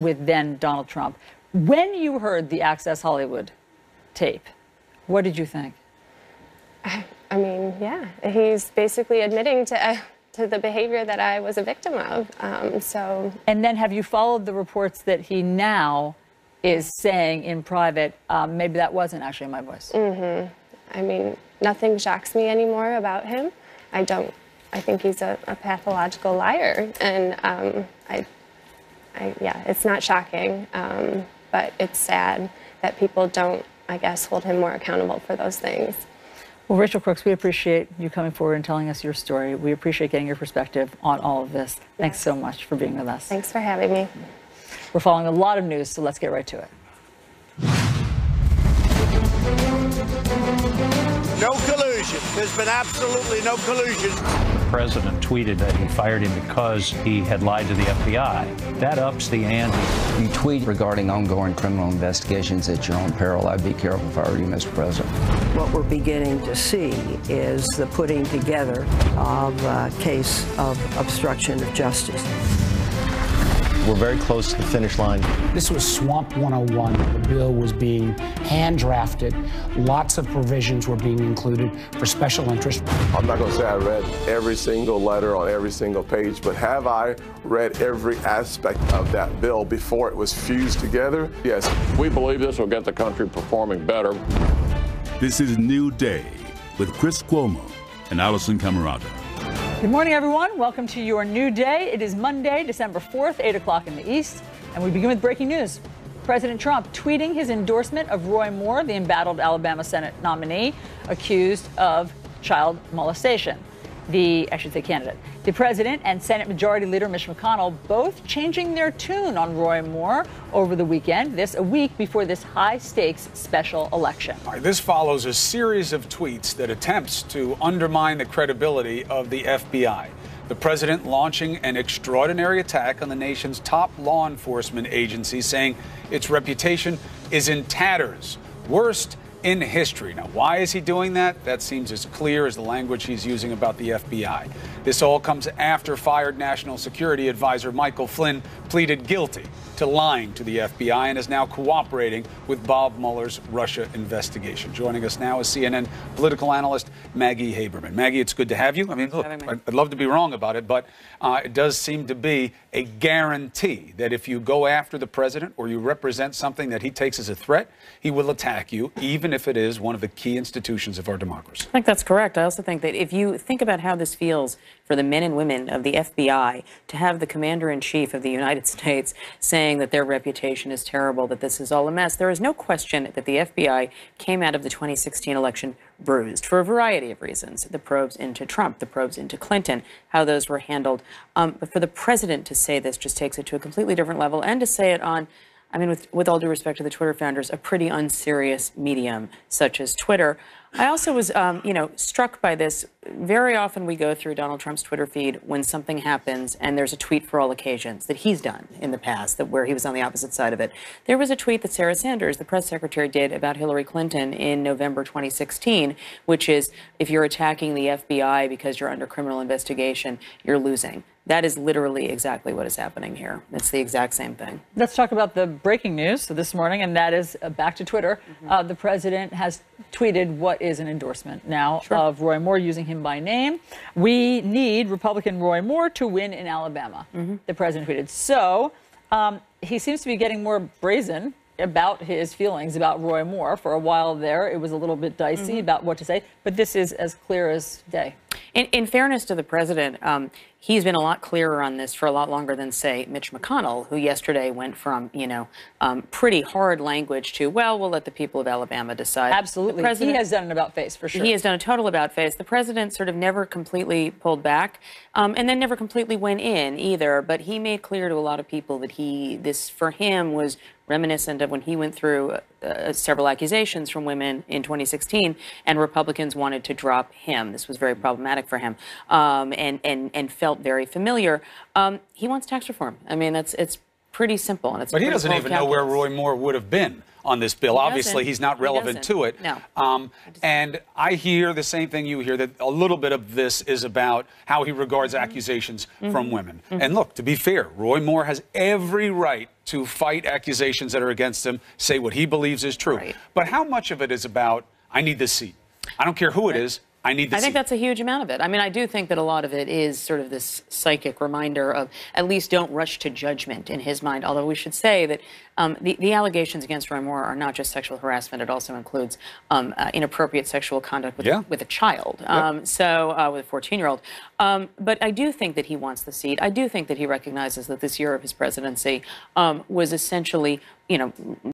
with then Donald Trump. When you heard the Access Hollywood tape, what did you think? I mean, yeah, he's basically admitting to the behavior that I was a victim of. And then have you followed the reports that he now is saying in private, maybe that wasn't actually my voice? Mm-hmm. I mean, nothing shocks me anymore about him. I think he's a pathological liar, and yeah, it's not shocking, but it's sad that people don't, I guess, hold him more accountable for those things. Well, Rachel Crooks, we appreciate you coming forward and telling us your story. We appreciate getting your perspective on all of this. Thanks so much for being with us. Thanks for having me. We're following a lot of news, so let's get right to it. No collusion. There's been absolutely no collusion. The president tweeted that he fired him because he had lied to the FBI. That ups the ante. You tweet regarding ongoing criminal investigations at your own peril. I'd be careful if I were you, Mr. President. What we're beginning to see is the putting together of a case of obstruction of justice. We're very close to the finish line. This was Swamp 101. The bill was being hand-drafted. Lots of provisions were being included for special interest. I'm not going to say I read every single letter on every single page, but have I read every aspect of that bill before it was fused together? Yes. We believe this will get the country performing better. This is New Day with Chris Cuomo and Allison Camerata. Good morning, everyone. Welcome to your new day. It is Monday, December 4th, 8 o'clock in the East, and we begin with breaking news. President Trump tweeting his endorsement of Roy Moore, the embattled Alabama Senate nominee, accused of child molestation. Candidate. The president and Senate Majority Leader Mitch McConnell both changing their tune on Roy Moore over the weekend, this a week before this high-stakes special election. All right, this follows a series of tweets that attempts to undermine the credibility of the FBI. The president launching an extraordinary attack on the nation's top law enforcement agency, saying its reputation is in tatters, worst in history. Now, why is he doing that? That seems as clear as the language he's using about the FBI. This all comes after fired National Security Advisor Michael Flynn pleaded guilty to lying to the FBI and is now cooperating with Bob Mueller's Russia investigation. Joining us now is CNN political analyst Maggie Haberman. Maggie, it's good to have you. I mean, look, I'd love to be wrong about it, but it does seem to be a guarantee that if you go after the president or you represent something that he takes as a threat, he will attack you, even if it is one of the key institutions of our democracy. I think that's correct. I also think that if you think about how this feels for the men and women of the FBI to have the commander-in-chief of the United States saying that their reputation is terrible, that this is all a mess, there is no question that the FBI came out of the 2016 election bruised for a variety of reasons. The probes into Trump, the probes into Clinton, how those were handled. But for the president to say this just takes it to a completely different level, and to say it on, I mean, with all due respect to the Twitter founders, a pretty unserious medium such as Twitter. I also was, struck by this. Very often we go through Donald Trump's Twitter feed when something happens and there's a tweet for all occasions that he's done in the past, that where he was on the opposite side of it. There was a tweet that Sarah Sanders, the press secretary, did about Hillary Clinton in November 2016, which is, if you're attacking the FBI because you're under criminal investigation, you're losing. That is literally exactly what is happening here. It's the exact same thing. Let's talk about the breaking news this morning, and that is back to Twitter. The president has tweeted what is an endorsement now of Roy Moore, using him by name. We need Republican Roy Moore to win in Alabama, the president tweeted. So he seems to be getting more brazen about his feelings about Roy Moore. For a while there, it was a little bit dicey about what to say, but this is as clear as day. In fairness to the president, he's been a lot clearer on this for a lot longer than, say, Mitch McConnell, who yesterday went from, pretty hard language to, well, we'll let the people of Alabama decide. Absolutely. He has done an about-face, for sure. He has done a total about-face. The president sort of never completely pulled back, and then never completely went in either, but he made clear to a lot of people that this, for him, was reminiscent of when he went through several accusations from women in 2016, and Republicans wanted to drop him. This was very problematic for him, and felt very familiar. He wants tax reform. I mean, it's pretty simple. And it's but he doesn't even know where Roy Moore would have been on this bill. Obviously, he's not relevant to it. No. And I hear the same thing you hear, that a little bit of this is about how he regards accusations from women. And look, to be fair, Roy Moore has every right to fight accusations that are against him, say what he believes is true. Right. But how much of it is about, I need this seat? I don't care who it is. I need the seat. I think that's a huge amount of it. I mean, I do think that a lot of it is sort of this psychic reminder of at least don't rush to judgment in his mind. Although we should say that the allegations against Roy Moore are not just sexual harassment. It also includes inappropriate sexual conduct with a child, with a 14-year-old. But I do think that he wants the seat. I do think that he recognizes that this year of his presidency was essentially,